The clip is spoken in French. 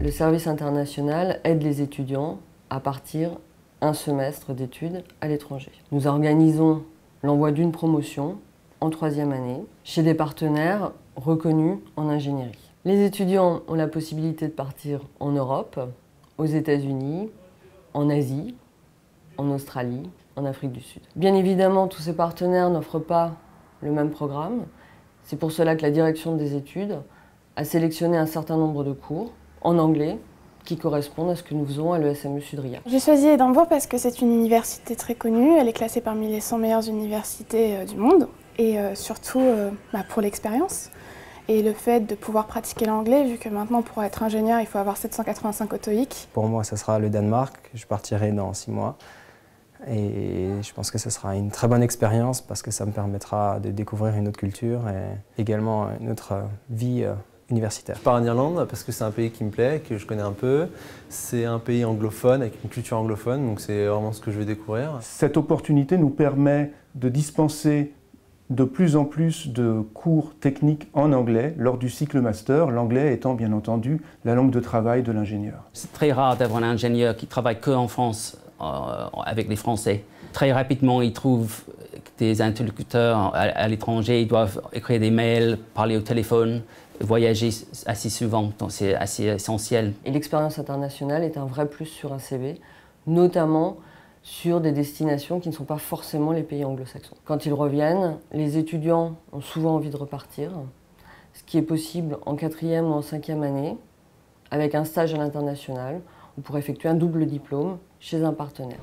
Le service international aide les étudiants à partir un semestre d'études à l'étranger. Nous organisons l'envoi d'une promotion en 3e année chez des partenaires reconnus en ingénierie. Les étudiants ont la possibilité de partir en Europe, aux États-Unis, en Asie, en Australie, en Afrique du Sud. Bien évidemment, tous ces partenaires n'offrent pas le même programme. C'est pour cela que la direction des études a sélectionné un certain nombre de cours en anglais qui correspondent à ce que nous faisons à l'ESMU Sudria. J'ai choisi Édimbourg parce que c'est une université très connue, elle est classée parmi les 100 meilleures universités du monde et surtout pour l'expérience et le fait de pouvoir pratiquer l'anglais vu que maintenant pour être ingénieur il faut avoir 785 au TOEIC. Pour moi ce sera le Danemark, je partirai dans 6 mois et je pense que ce sera une très bonne expérience parce que ça me permettra de découvrir une autre culture et également une autre vie universitaire. Je pars en Irlande parce que c'est un pays qui me plaît, que je connais un peu. C'est un pays anglophone, avec une culture anglophone, donc c'est vraiment ce que je vais découvrir. Cette opportunité nous permet de dispenser de plus en plus de cours techniques en anglais lors du cycle master, l'anglais étant bien entendu la langue de travail de l'ingénieur. C'est très rare d'avoir un ingénieur qui travaille qu'en France avec les Français. Très rapidement, ils trouvent des interlocuteurs à l'étranger, ils doivent écrire des mails, parler au téléphone, voyager assez souvent, donc c'est assez essentiel. Et l'expérience internationale est un vrai plus sur un CV, notamment sur des destinations qui ne sont pas forcément les pays anglo-saxons. Quand ils reviennent, les étudiants ont souvent envie de repartir, ce qui est possible en 4e ou en 5e année, avec un stage à l'international, ou pour effectuer un double diplôme chez un partenaire.